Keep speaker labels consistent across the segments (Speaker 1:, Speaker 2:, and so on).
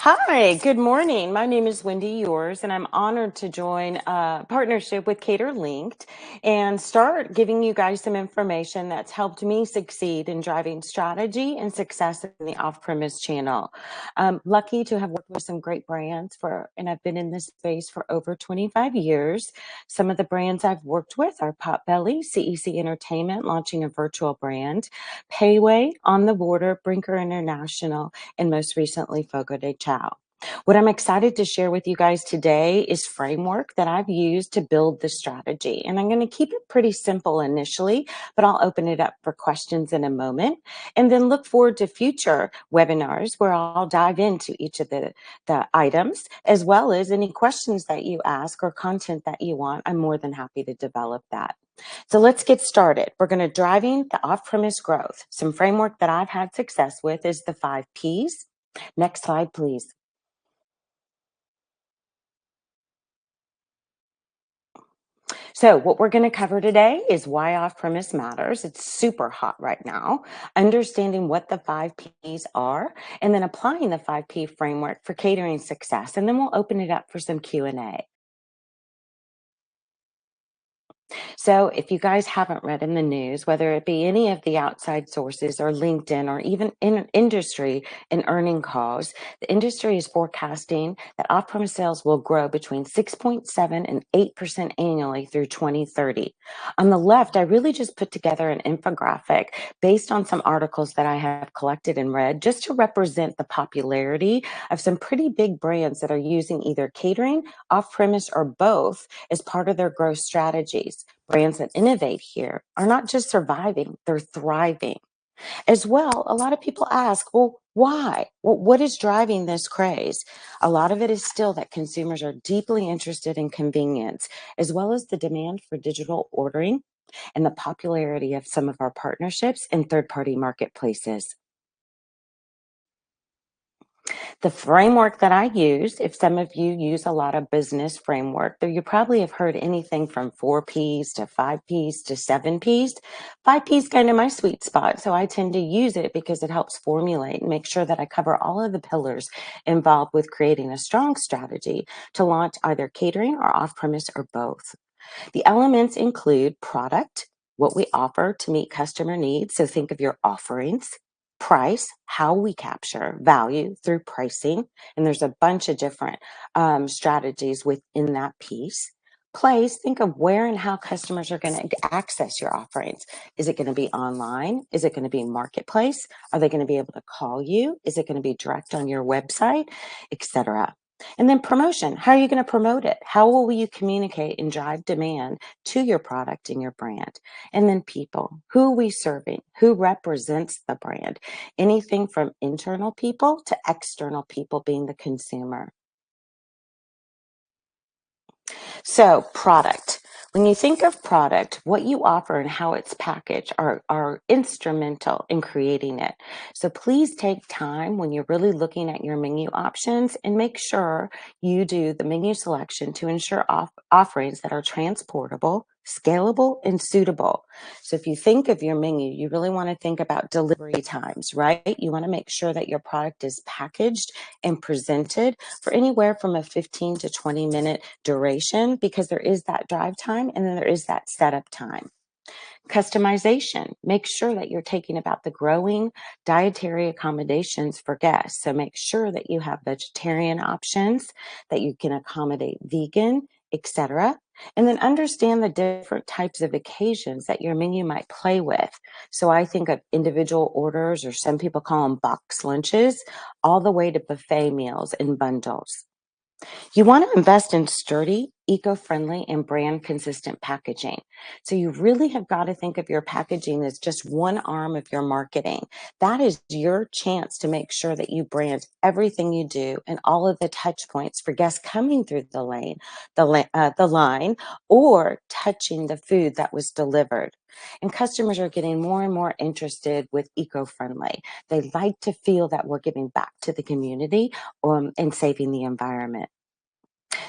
Speaker 1: Hi, good morning. My name is Wendy Ewers, and I'm honored to join a partnership with Cater Linked and start giving you guys some information that's helped me succeed in driving strategy and success in the off-premise channel. I'm lucky to have worked with some great brands and I've been in this space for over 25 years. Some of the brands I've worked with are Potbelly, CEC Entertainment, launching a virtual brand, Payway, On the Border, Brinker International, and most recently, Fogo de Chão. What I'm excited to share with you guys today is framework that I've used to build the strategy. And I'm going to keep it pretty simple initially, but I'll open it up for questions in a moment. And then look forward to future webinars where I'll dive into each of the items, as well as any questions that you ask or content that you want. I'm more than happy to develop that. So let's get started. We're going to driving the off-premise growth. Some framework that I've had success with is the 5 Ps. Next slide, please. So what we're going to cover today is why off-premise matters. It's super hot right now. Understanding what the 5 Ps are, and then applying the 5 P framework for catering success. And then we'll open it up for some Q&A. So if you guys haven't read in the news, whether it be any of the outside sources or LinkedIn or even in industry and earning calls, the industry is forecasting that off-premise sales will grow between 6.7 and 8% annually through 2030. On the left, I really just put together an infographic based on some articles that I have collected and read just to represent the popularity of some pretty big brands that are using either catering, off-premise, or both as part of their growth strategies. Brands that innovate here are not just surviving, they're thriving. As well, a lot of people ask, well, why? Well, what is driving this craze? A lot of it is still that consumers are deeply interested in convenience, as well as the demand for digital ordering and the popularity of some of our partnerships and third-party marketplaces. The framework that I use, if some of you use a lot of business framework, though you probably have heard anything from 4 Ps to 5 Ps to 7 Ps. 5 Ps kind of my sweet spot, so I tend to use it because it helps formulate and make sure that I cover all of the pillars involved with creating a strong strategy to launch either catering or off-premise or both. The elements include product, what we offer to meet customer needs. So think of your offerings, price, how we capture value through pricing. And there's a bunch of different strategies within that piece. Place, think of where and how customers are going to access your offerings. Is it going to be online? Is it going to be marketplace? Are they going to be able to call you? Is it going to be direct on your website, etc.? And then promotion. How are you going to promote it? How will you communicate and drive demand to your product and your brand? And then people. Who are we serving? Who represents the brand? Anything from internal people to external people being the consumer. So, product. When you think of product, what you offer and how it's packaged are instrumental in creating it. So please take time when you're really looking at your menu options and make sure you do the menu selection to ensure offerings that are transportable, scalable, and suitable. So if you think of your menu, you really want to think about delivery times, right? You want to make sure that your product is packaged and presented for anywhere from a 15 to 20-minute duration, because there is that drive time and then there is that setup time. Customization. Make sure that you're taking about the growing dietary accommodations for guests. So make sure that you have vegetarian options, that you can accommodate vegan, etc. And then understand the different types of occasions that your menu might play with. So I think of individual orders, or some people call them box lunches, all the way to buffet meals and bundles. You want to invest in sturdy, eco-friendly, and brand consistent packaging. So you really have got to think of your packaging as just one arm of your marketing. That is your chance to make sure that you brand everything you do and all of the touch points for guests coming through the line, or touching the food that was delivered. And customers are getting more and more interested with eco-friendly. They like to feel that we're giving back to the community and saving the environment.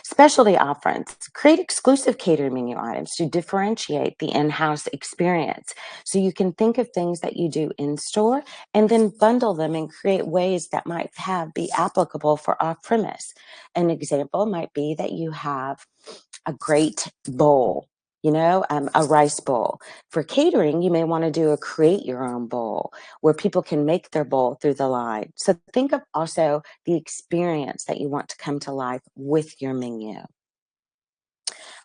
Speaker 1: Specialty offerings create exclusive catering menu items to differentiate the in house experience. So you can think of things that you do in store and then bundle them and create ways that might be applicable for off premise. An example might be that you have a great bowl. A rice bowl. For catering, you may want to do a create your own bowl where people can make their bowl through the line. So think of also the experience that you want to come to life with your menu.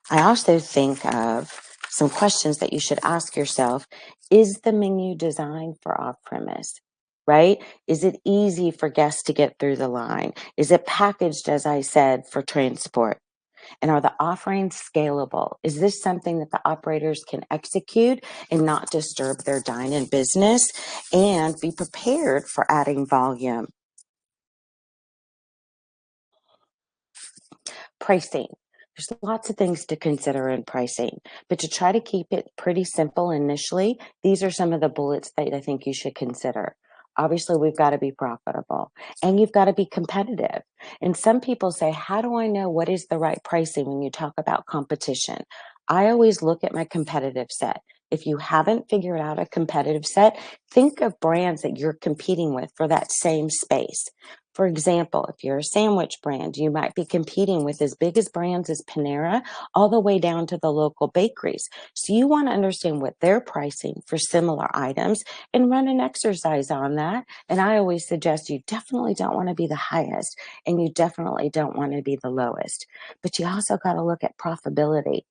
Speaker 1: I also think of some questions that you should ask yourself. Is the menu designed for off premise? Right? Is it easy for guests to get through the line? Is it packaged, as I said, for transport? And are the offerings scalable? Is this something that the operators can execute and not disturb their dine-in business and be prepared for adding volume? Pricing. There's lots of things to consider in pricing, but to try to keep it pretty simple initially, these are some of the bullets that I think you should consider. Obviously, we've got to be profitable and you've got to be competitive. And some people say, how do I know what is the right pricing when you talk about competition? I always look at my competitive set. If you haven't figured out a competitive set, think of brands that you're competing with for that same space. For example, if you're a sandwich brand, you might be competing with as big as brands as Panera, all the way down to the local bakeries. So you want to understand what they're pricing for similar items and run an exercise on that. And I always suggest you definitely don't want to be the highest and you definitely don't want to be the lowest. But you also got to look at profitability.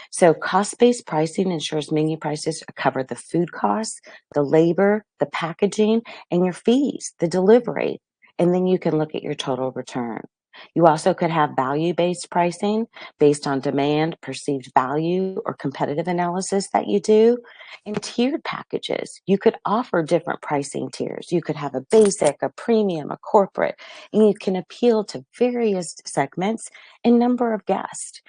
Speaker 1: So cost-based pricing ensures menu prices cover the food costs, the labor, the packaging, and your fees, the delivery. And then you can look at your total return. You also could have value-based pricing based on demand, perceived value, or competitive analysis that you do. And tiered packages, you could offer different pricing tiers. You could have a basic, a premium, a corporate, and you can appeal to various segments and number of guests.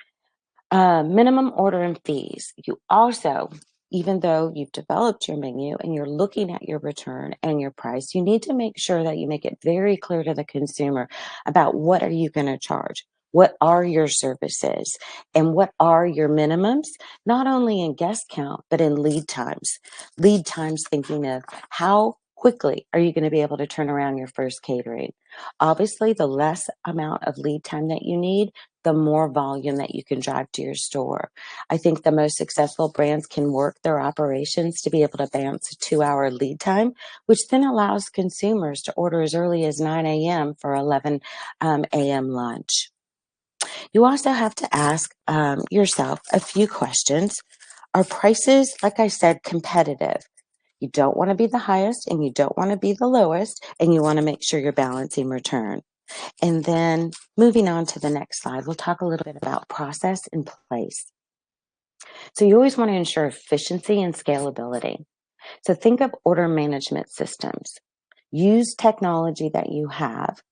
Speaker 1: Minimum order and fees. You also, even though you've developed your menu and you're looking at your return and your price, you need to make sure that you make it very clear to the consumer about what are you going to charge? What are your services and what are your minimums, not only in guest count, but in lead times. Lead times thinking of how quickly are you going to be able to turn around your first catering? Obviously, the less amount of lead time that you need, the more volume that you can drive to your store. I think the most successful brands can work their operations to be able to balance a 2 hour lead time, which then allows consumers to order as early as 9 a.m. for 11 a.m. lunch. You also have to ask yourself a few questions. Are prices, like I said, competitive? You don't want to be the highest and you don't want to be the lowest, and you want to make sure you're balancing return. And then moving on to the next slide, we'll talk a little bit about process and place. So you always want to ensure efficiency and scalability. So think of order management systems. Use technology that you have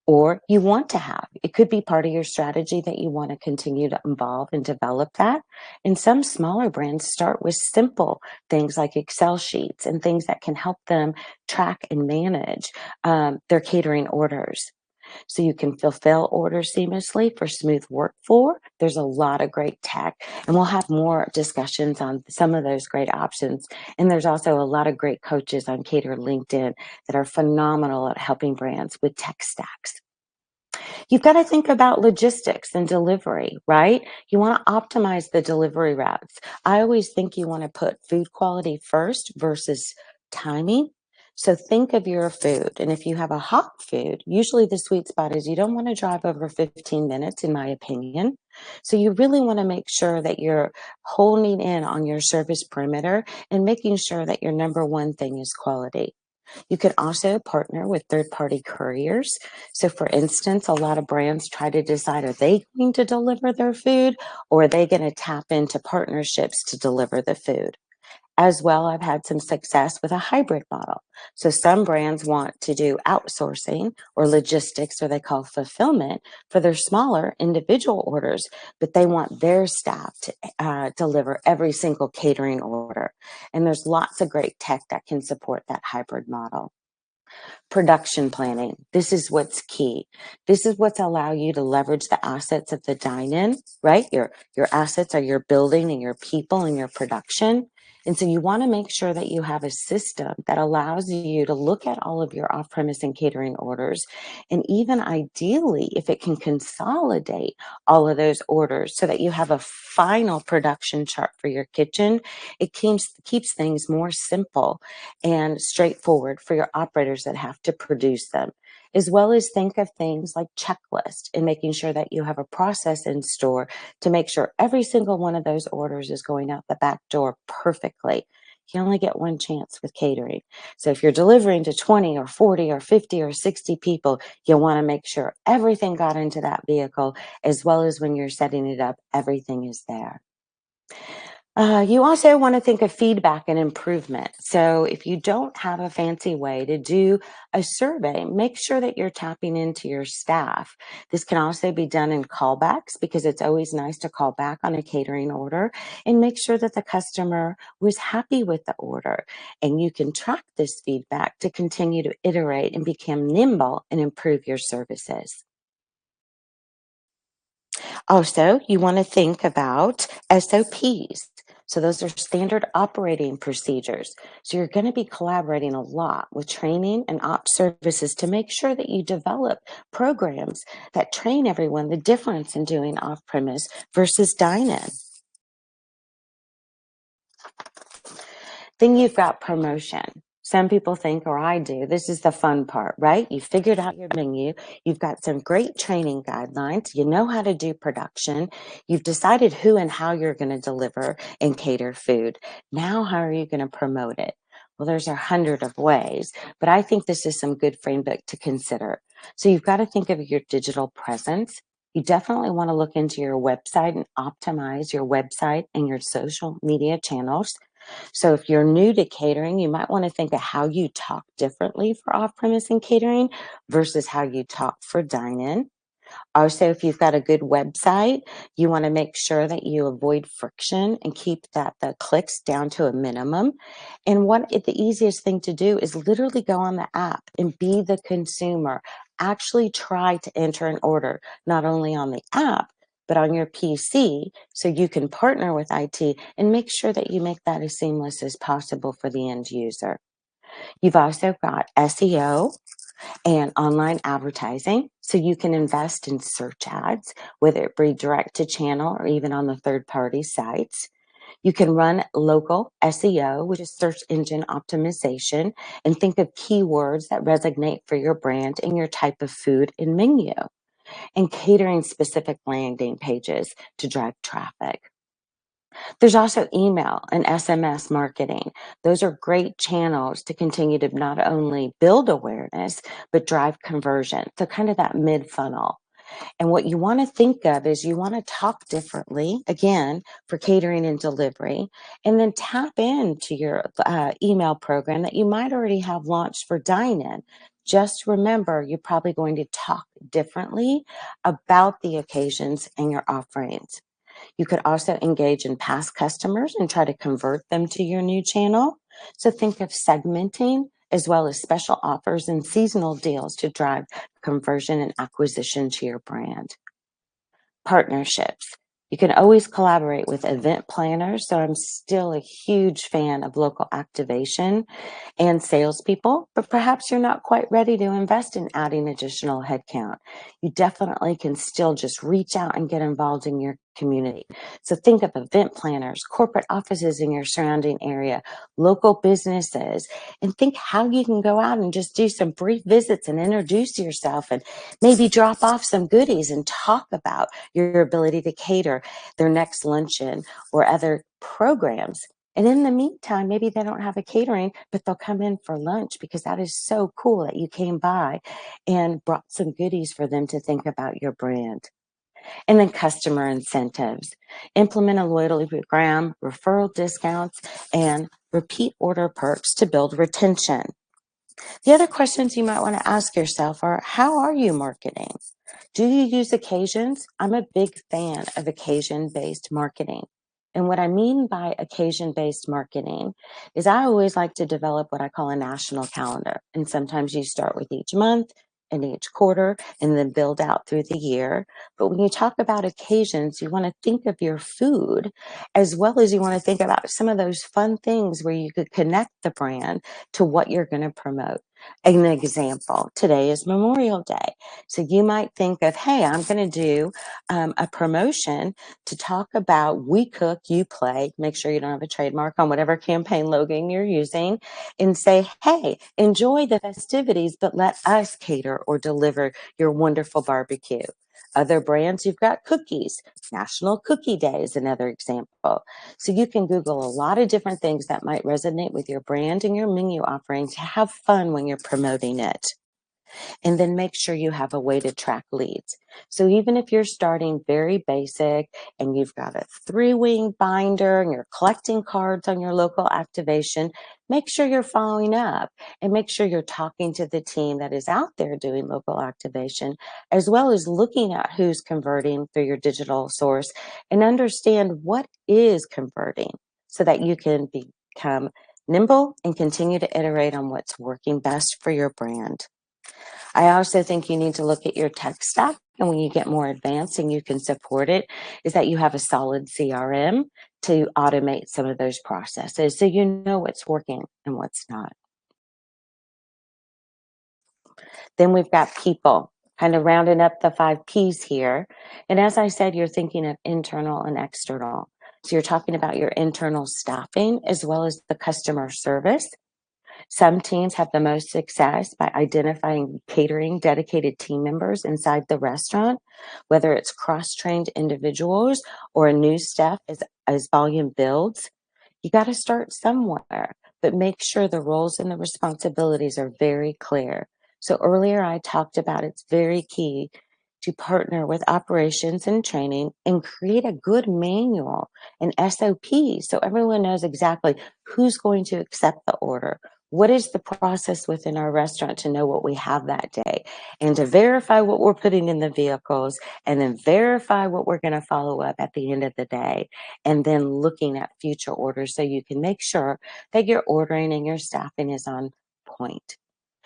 Speaker 1: or you want to have. It could be part of your strategy that you want to continue to evolve and develop that. And some smaller brands start with simple things like Excel sheets and things that can help them track and manage their catering orders so you can fulfill orders seamlessly for smooth workflow. There's a lot of great tech, and we'll have more discussions on some of those great options. And there's also a lot of great coaches on Cater LinkedIn that are phenomenal at helping brands with tech stacks. You've got to think about logistics and delivery, right? You want to optimize the delivery routes. I always think you want to put food quality first versus timing. So think of your food. And if you have a hot food, usually the sweet spot is you don't want to drive over 15 minutes, in my opinion. So you really want to make sure that you're honing in on your service perimeter and making sure that your number one thing is quality. You can also partner with third-party couriers. So for instance, a lot of brands try to decide, are they going to deliver their food or are they going to tap into partnerships to deliver the food? As well, I've had some success with a hybrid model. So some brands want to do outsourcing or logistics, or they call fulfillment for their smaller individual orders, but they want their staff to deliver every single catering order. And there's lots of great tech that can support that hybrid model. Production planning. This is what's key. This is what's allow you to leverage the assets of the dine-in, right? Your assets are your building and your people and your production. And so you want to make sure that you have a system that allows you to look at all of your off-premise and catering orders. And even ideally, if it can consolidate all of those orders so that you have a final production chart for your kitchen, it keeps things more simple and straightforward for your operators that have to produce them, as well as think of things like checklist and making sure that you have a process in store to make sure every single one of those orders is going out the back door perfectly. You only get one chance with catering. So if you're delivering to 20 or 40 or 50 or 60 people, you want to make sure everything got into that vehicle, as well as when you're setting it up, everything is there. You also want to think of feedback and improvement. So, if you don't have a fancy way to do a survey, make sure that you're tapping into your staff. This can also be done in callbacks because it's always nice to call back on a catering order and make sure that the customer was happy with the order. And you can track this feedback to continue to iterate and become nimble and improve your services. Also, you want to think about SOPs. So, those are standard operating procedures. So, you're going to be collaborating a lot with training and ops services to make sure that you develop programs that train everyone the difference in doing off premise versus dine in. Then you've got promotion. Some people think, or I do, this is the fun part, right? You figured out your menu. You've got some great training guidelines. You know how to do production. You've decided who and how you're going to deliver and cater food. Now, how are you going to promote it? Well, there's 100 of ways, but I think this is some good framework to consider. So you've got to think of your digital presence. You definitely want to look into your website and optimize your website and your social media channels. So if you're new to catering, you might want to think of how you talk differently for off-premise and catering versus how you talk for dine-in. Also, if you've got a good website, you want to make sure that you avoid friction and keep the clicks down to a minimum. And the easiest thing to do is literally go on the app and be the consumer. Actually try to enter an order, not only on the app, but on your PC, so you can partner with IT and make sure that you make that as seamless as possible for the end user. You've also got SEO and online advertising. So you can invest in search ads, whether it be direct to channel or even on the third party sites. You can run local SEO, which is search engine optimization, and think of keywords that resonate for your brand and your type of food and menu, and catering specific landing pages to drive traffic. There's also email and SMS marketing. Those are great channels to continue to not only build awareness, but drive conversion. So, kind of that mid funnel. And what you want to think of is you want to talk differently, again, for catering and delivery, and then tap into your email program that you might already have launched for dine in. Just remember, you're probably going to talk differently about the occasions and your offerings. You could also engage in past customers and try to convert them to your new channel. So think of segmenting as well as special offers and seasonal deals to drive conversion and acquisition to your brand. Partnerships. You can always collaborate with event planners. So I'm still a huge fan of local activation and salespeople, but perhaps you're not quite ready to invest in adding additional headcount. You definitely can still just reach out and get involved in your community. So think of event planners, corporate offices in your surrounding area, local businesses, and think how you can go out and just do some brief visits and introduce yourself and maybe drop off some goodies and talk about your ability to cater their next luncheon or other programs. And in the meantime, maybe they don't have a catering, but they'll come in for lunch because that is so cool that you came by and brought some goodies for them to think about your brand. And then customer incentives. Implement a loyalty program, referral discounts, and repeat order perks to build retention. The other questions you might want to ask yourself are, how are you marketing? Do you use occasions? I'm a big fan of occasion-based marketing. And what I mean by occasion-based marketing is I always like to develop what I call a national calendar. And sometimes you start with each month and each quarter and then build out through the year. But when you talk about occasions, you want to think of your food as well as you want to think about some of those fun things where you could connect the brand to what you're going to promote. An example, today is Memorial Day. So you might think of, hey, I'm going to do a promotion to talk about we cook, you play. Make sure you don't have a trademark on whatever campaign logo you're using, and say, hey, enjoy the festivities, but let us cater or deliver your wonderful barbecue. Other brands, you've got cookies. National Cookie Day is another example. So you can Google a lot of different things that might resonate with your brand and your menu offering to have fun when you're promoting it. And then make sure you have a way to track leads. So even if you're starting very basic and you've got a 3-wing binder and you're collecting cards on your local activation, make sure you're following up and make sure you're talking to the team that is out there doing local activation, as well as looking at who's converting through your digital source and understand what is converting so that you can become nimble and continue to iterate on what's working best for your brand. I also think you need to look at your tech stack. And when you get more advanced and you can support it, is that you have a solid CRM to automate some of those processes so you know what's working and what's not. Then we've got people, kind of rounding up the 5 Ps here. And as I said, you're thinking of internal and external. So you're talking about your internal staffing as well as the customer service. Some teams have the most success by identifying catering dedicated team members inside the restaurant, whether it's cross-trained individuals or a new staff as volume builds. You got to start somewhere, but make sure the roles and the responsibilities are very clear. So earlier I talked about it's very key to partner with operations and training and create a good manual and SOP so everyone knows exactly who's going to accept the order. What is the process within our restaurant to know what we have that day and to verify what we're putting in the vehicles and then verify what we're going to follow up at the end of the day and then looking at future orders so you can make sure that your ordering and your staffing is on point.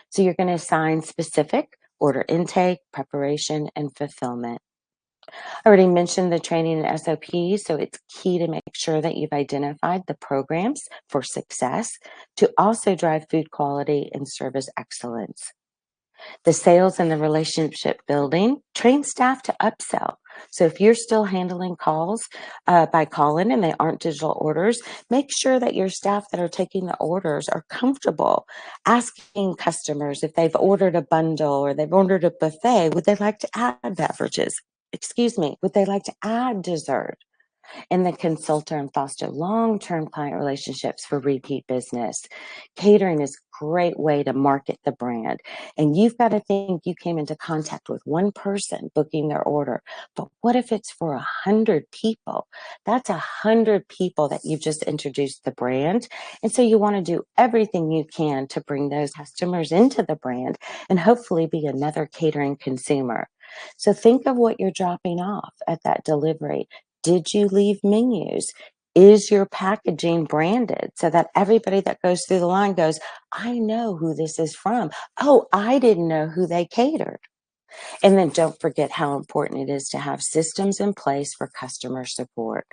Speaker 1: So you're going to assign specific order intake, preparation, and fulfillment. I already mentioned the training and SOPs, so it's key to make sure that you've identified the programs for success to also drive food quality and service excellence. The sales and the relationship building, train staff to upsell. So if you're still handling calls by call-in and they aren't digital orders, make sure that your staff that are taking the orders are comfortable asking customers if they've ordered a bundle or they've ordered a buffet, would they like to add beverages? Excuse me, would they like to add dessert? And then consult and foster long-term client relationships for repeat business. Catering is a great way to market the brand. And you've got to think you came into contact with one person booking their order. But what if it's for 100 people? That's 100 people that you've just introduced the brand. And so you want to do everything you can to bring those customers into the brand and hopefully be another catering consumer. So think of what you're dropping off at that delivery. Did you leave menus? Is your packaging branded so that everybody that goes through the line goes, I know who this is from. Oh, I didn't know who they catered. And then don't forget how important it is to have systems in place for customer support.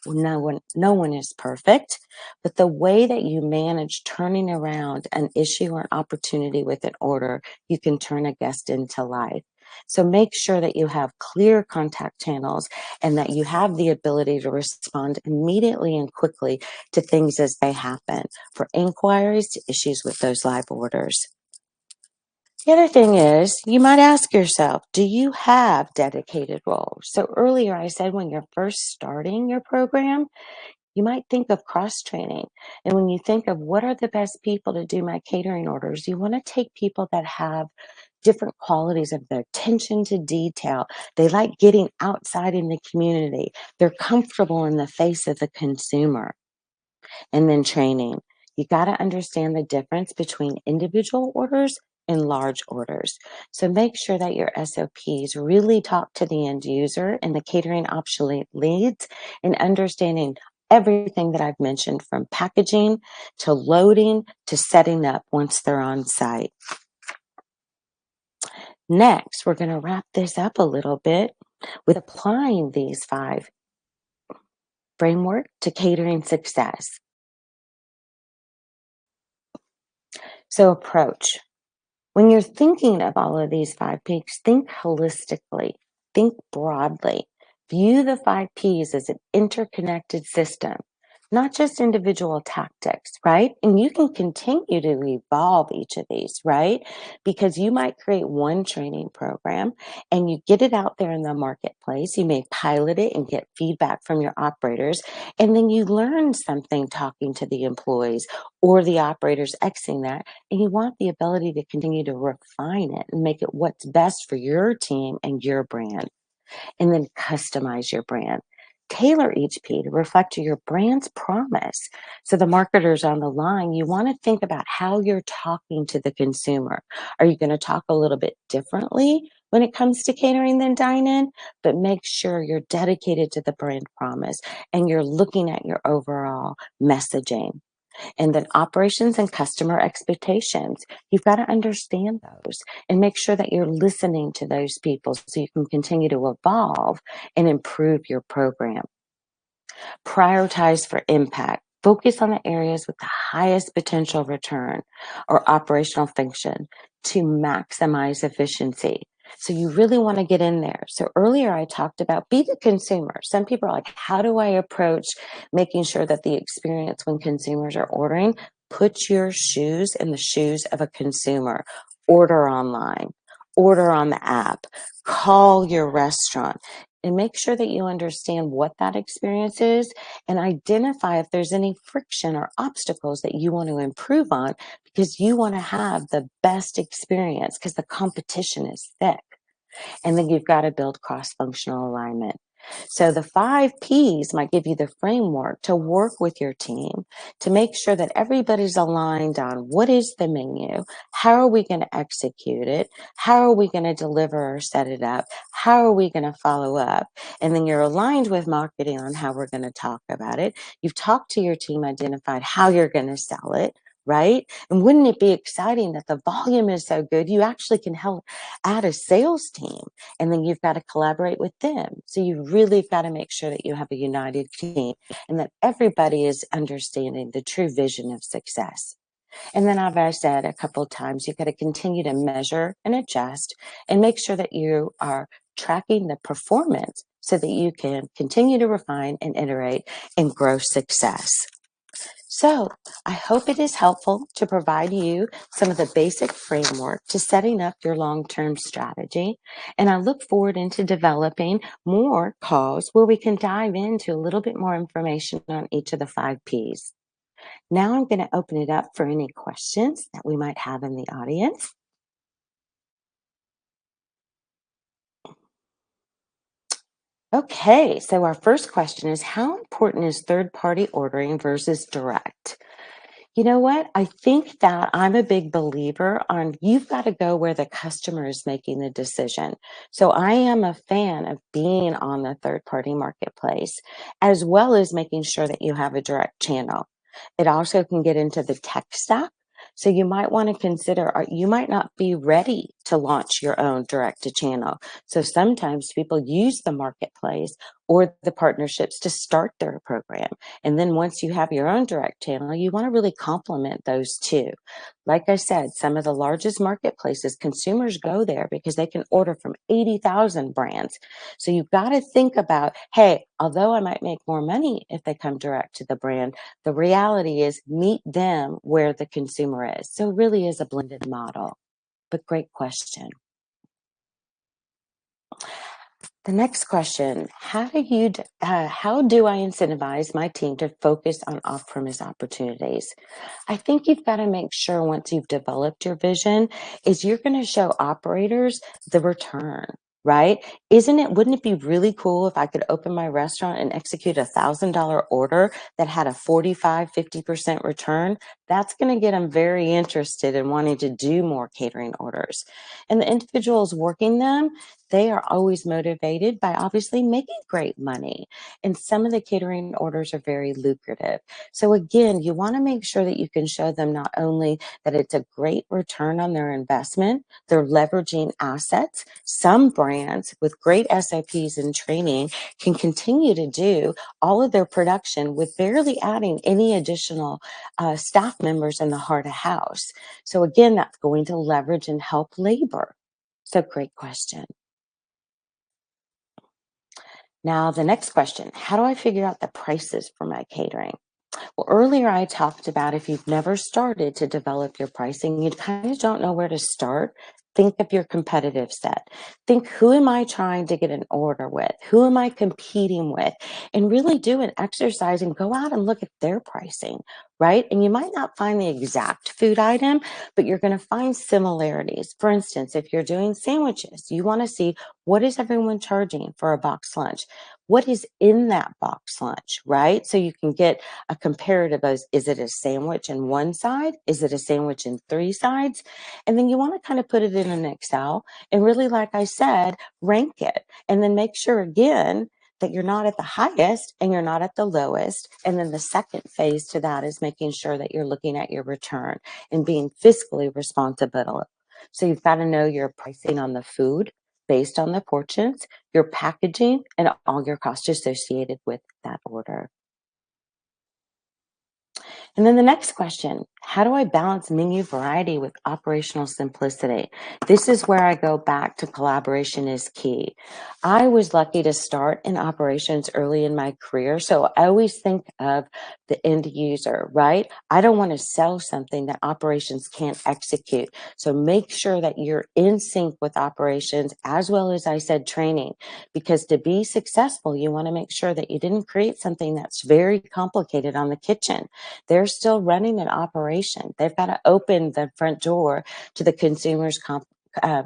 Speaker 1: No one is perfect, but the way that you manage turning around an issue or an opportunity with an order, you can turn a guest into life. So make sure that you have clear contact channels and that you have the ability to respond immediately and quickly to things as they happen, for inquiries to issues with those live orders. The other thing is, you might ask yourself, do you have dedicated roles? So earlier I said when you're first starting your program, you might think of cross-training. And when you think of what are the best people to do my catering orders, you want to take people that have different qualities of their attention to detail. They like getting outside in the community. They're comfortable in the face of the consumer. And then training. You got to understand the difference between individual orders and large orders. So make sure that your SOPs really talk to the end user and the catering option leads and understanding everything that I've mentioned, from packaging to loading to setting up once they're on site. Next, we're going to wrap this up a little bit with applying these 5 framework to catering success. So approach. When you're thinking of all of these 5 Ps, think holistically, think broadly. View the 5 Ps as an interconnected system, not just individual tactics, right? And you can continue to evolve each of these, right? Because you might create one training program and you get it out there in the marketplace. You may pilot it and get feedback from your operators, and then you learn something talking to the employees or the operators exiting that, and you want the ability to continue to refine it and make it what's best for your team and your brand. And then customize your brand. Tailor each P to reflect your brand's promise. So the marketers on the line, you want to think about how you're talking to the consumer. Are you going to talk a little bit differently when it comes to catering than dine-in? But make sure you're dedicated to the brand promise and you're looking at your overall messaging. And then operations and customer expectations. You've got to understand those and make sure that you're listening to those people so you can continue to evolve and improve your program. Prioritize for impact. Focus on the areas with the highest potential return or operational function to maximize efficiency. So you really want to get in there. So earlier I talked about be the consumer. Some people are like, how do I approach making sure that the experience when consumers are ordering? Put your shoes in the shoes of a consumer. Order online, order on the app, call your restaurant, and make sure that you understand what that experience is and identify if there's any friction or obstacles that you want to improve on, because you want to have the best experience because the competition is thick. And then you've got to build cross-functional alignment. So the 5 Ps might give you the framework to work with your team to make sure that everybody's aligned on what is the menu, how are we going to execute it, how are we going to deliver or set it up, how are we going to follow up, and then you're aligned with marketing on how we're going to talk about it. You've talked to your team, identified how you're going to sell it, right? And wouldn't it be exciting that the volume is so good, you actually can help add a sales team, and then you've got to collaborate with them. So you really got to make sure that you have a united team and that everybody is understanding the true vision of success. And then, as I said a couple of times, you've got to continue to measure and adjust and make sure that you are tracking the performance so that you can continue to refine and iterate and grow success. So I hope it is helpful to provide you some of the basic framework to setting up your long-term strategy. And I look forward into developing more calls where we can dive into a little bit more information on each of the 5 Ps. Now I'm going to open it up for any questions that we might have in the audience. Okay, so our first question is, how important is third-party ordering versus direct? You know what? I think that I'm a big believer on you've got to go where the customer is making the decision. So I am a fan of being on the third party marketplace, as well as making sure that you have a direct channel. It also can get into the tech stack. So you might want to consider, you might not be ready to launch your own direct to channel. So sometimes people use the marketplace or the partnerships to start their program. And then once you have your own direct channel, you want to really complement those two. Like I said, some of the largest marketplaces, consumers go there because they can order from 80,000 brands. So you've got to think about, hey, although I might make more money if they come direct to the brand, the reality is meet them where the consumer is. So it really is a blended model. But great question. The next question, how do I incentivize my team to focus on off-premise opportunities? I think you've got to make sure once you've developed your vision is you're going to show operators the return, right? Wouldn't it be really cool if I could open my restaurant and execute $1,000 order that had a 50% return? That's going to get them very interested in wanting to do more catering orders. And the individuals working them, they are always motivated by obviously making great money. And some of the catering orders are very lucrative. So again, you want to make sure that you can show them not only that it's a great return on their investment, they're leveraging assets. Some brands with great SOPs and training can continue to do all of their production with barely adding any additional staff members in the heart of house. So again, that's going to leverage and help labor. So great question. Now, the next question, how do I figure out the prices for my catering? Well, earlier I talked about if you've never started to develop your pricing, you kind of don't know where to start. Think of your competitive set. Think, who am I trying to get an order with? Who am I competing with? And really do an exercise and go out and look at their pricing, right? And you might not find the exact food item, but you're going to find similarities. For instance, if you're doing sandwiches, you want to see, what is everyone charging for a box lunch? What is in that box lunch, right? So you can get a comparative as, is it a sandwich in one side? Is it a sandwich in three sides? And then you want to kind of put it in an Excel and really, like I said, rank it. And then make sure again that you're not at the highest and you're not at the lowest. And then the second phase to that is making sure that you're looking at your return and being fiscally responsible. So you've got to know your pricing on the food based on the portions, your packaging, and all your costs associated with that order. And then the next question, how do I balance menu variety with operational simplicity? This is where I go back to collaboration is key. I was lucky to start in operations early in my career. So I always think of the end user, right? I don't want to sell something that operations can't execute. So make sure that you're in sync with operations, as well as I said, training, because to be successful, you want to make sure that you didn't create something that's very complicated on the kitchen. They're still running an operation. They've got to open the front door to the consumers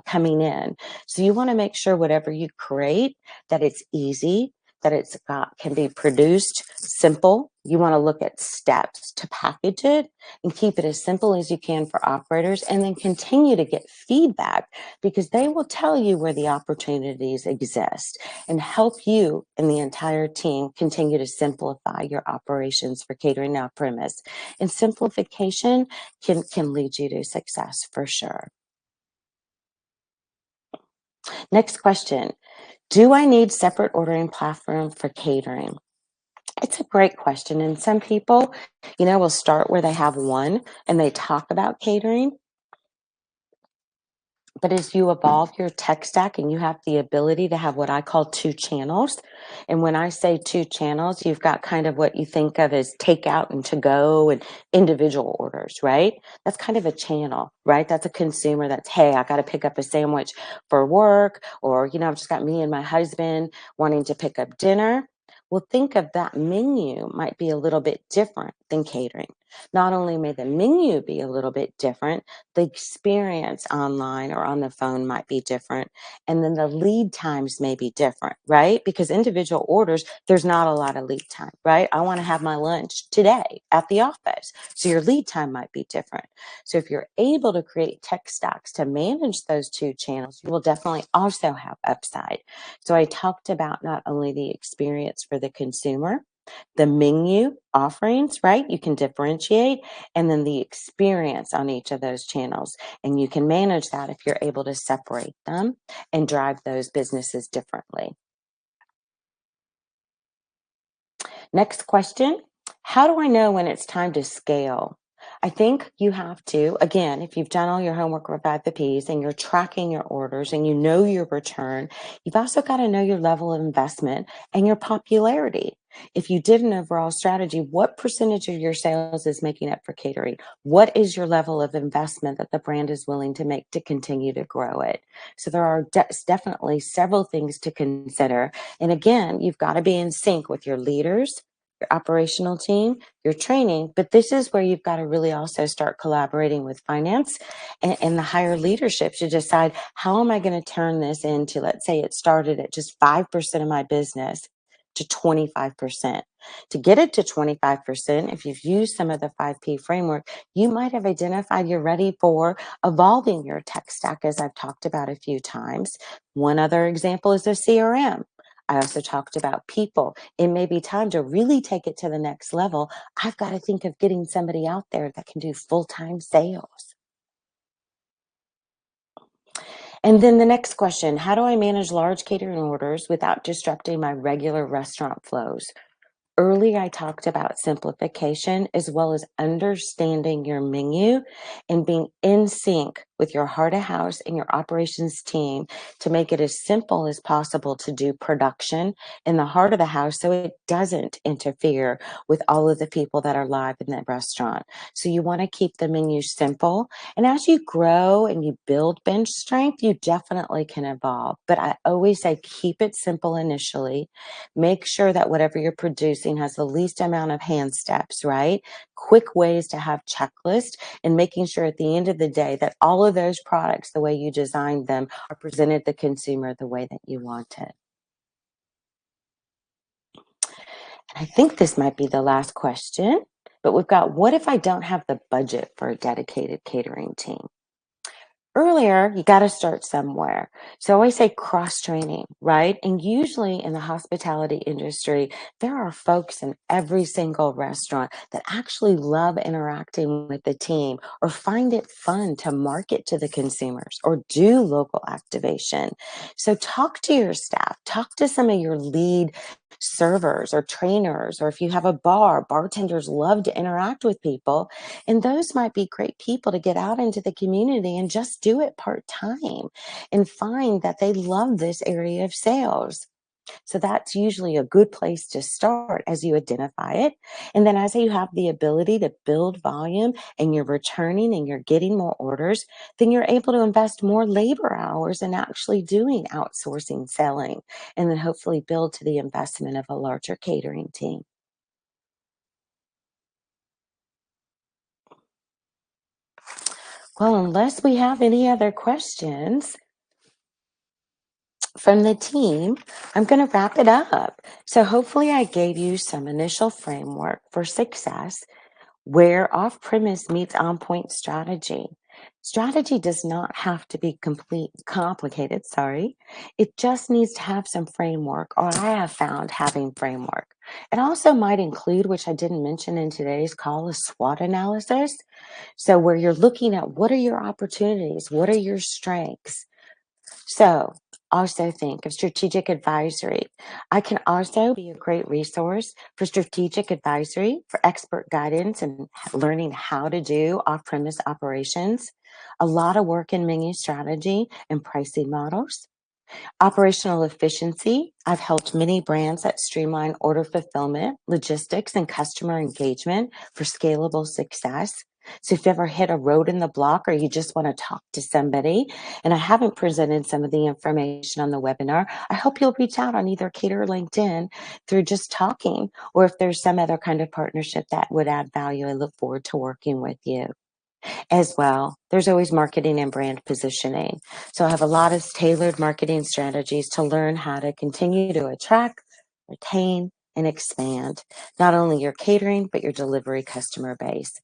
Speaker 1: coming in. So you want to make sure whatever you create, that it's easy, that it's got, can be produced simple. You want to look at steps to package it and keep it as simple as you can for operators, and then continue to get feedback, because they will tell you where the opportunities exist and help you and the entire team continue to simplify your operations for catering off premise. And simplification can lead you to success for sure. Next question. Do I need separate ordering platform for catering? It's a great question. And some people, will start where they have one and they talk about catering. But as you evolve your tech stack and you have the ability to have what I call two channels, and when I say two channels, you've got kind of what you think of as takeout and to go and individual orders, right? That's kind of a channel, right? That's a consumer that's, hey, I got to pick up a sandwich for work, or, I've just got me and my husband wanting to pick up dinner. Well, think of that menu might be a little bit different than catering. Not only may the menu be a little bit different, the experience online or on the phone might be different. And then the lead times may be different, right? Because individual orders, there's not a lot of lead time, right? I want to have my lunch today at the office. So your lead time might be different. So if you're able to create tech stacks to manage those two channels, you will definitely also have upside. So I talked about not only the experience for the consumer, the menu offerings, right? You can differentiate, and then the experience on each of those channels. And you can manage that if you're able to separate them and drive those businesses differently. Next question. How do I know when it's time to scale? I think you have to, again, if you've done all your homework with 5 Ps and you're tracking your orders and you know your return, you've also got to know your level of investment and your popularity. If you did an overall strategy, what percentage of your sales is making up for catering? What is your level of investment that the brand is willing to make to continue to grow it? So there are definitely several things to consider. And again, you've got to be in sync with your leaders, your operational team, your training, but this is where you've got to really also start collaborating with finance and the higher leadership to decide, how am I going to turn this into, let's say it started at just 5% of my business. to 25%. To get it to 25%, if you've used some of the 5P framework, you might have identified you're ready for evolving your tech stack, as I've talked about a few times. One other example is a CRM. I also talked about people. It may be time to really take it to the next level. I've got to think of getting somebody out there that can do full-time sales. And then the next question, how do I manage large catering orders without disrupting my regular restaurant flows? Earlier, I talked about simplification as well as understanding your menu and being in sync with your heart of house and your operations team to make it as simple as possible to do production in the heart of the house so it doesn't interfere with all of the people that are live in that restaurant. So you want to keep the menu simple. And as you grow and you build bench strength, you definitely can evolve. But I always say keep it simple initially. Make sure that whatever you're producing has the least amount of hand steps, right? Quick ways to have checklists and making sure at the end of the day that all of those products, the way you designed them, are presented to the consumer the way that you want it. And I think this might be the last question, but we've got, what if I don't have the budget for a dedicated catering team? Earlier, you got to start somewhere. So I always say cross training, right? And usually in the hospitality industry, there are folks in every single restaurant that actually love interacting with the team or find it fun to market to the consumers or do local activation. So talk to your staff, talk to some of your lead servers or trainers, or if you have a bar, bartenders love to interact with people. And those might be great people to get out into the community and just do it part time and find that they love this area of sales. So that's usually a good place to start as you identify it. And then as you have the ability to build volume and you're returning and you're getting more orders, then you're able to invest more labor hours in actually doing outsourcing selling and then hopefully build to the investment of a larger catering team. Well, unless we have any other questions from the team, I'm going to wrap it up. So hopefully I gave you some initial framework for success where off premise meets on point strategy. Strategy does not have to be complicated, sorry. It just needs to have some framework, or I have found having framework. It also might include, which I didn't mention in today's call, a SWOT analysis. So where you're looking at what are your opportunities, what are your strengths, so also think of strategic advisory. I can also be a great resource for strategic advisory, for expert guidance and learning how to do off-premise operations, a lot of work in menu strategy and pricing models. Operational efficiency. I've helped many brands that streamline order fulfillment, logistics, and customer engagement for scalable success. So if you ever hit a road in the block or you just want to talk to somebody, and I haven't presented some of the information on the webinar, I hope you'll reach out on either Cater or LinkedIn through just talking, or if there's some other kind of partnership that would add value, I look forward to working with you as well. There's always marketing and brand positioning. So I have a lot of tailored marketing strategies to learn how to continue to attract, retain, and expand not only your catering, but your delivery customer base.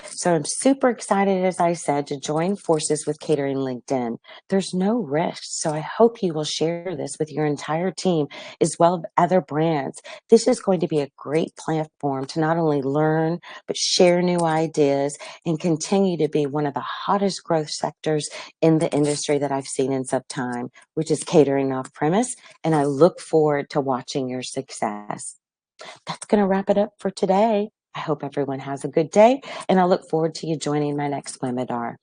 Speaker 1: So I'm super excited, as I said, to join forces with Catering LinkedIn. There's no risk. So I hope you will share this with your entire team as well as other brands. This is going to be a great platform to not only learn, but share new ideas and continue to be one of the hottest growth sectors in the industry that I've seen in some time, which is catering off premise. And I look forward to watching your success. That's going to wrap it up for today. I hope everyone has a good day, and I look forward to you joining my next webinar.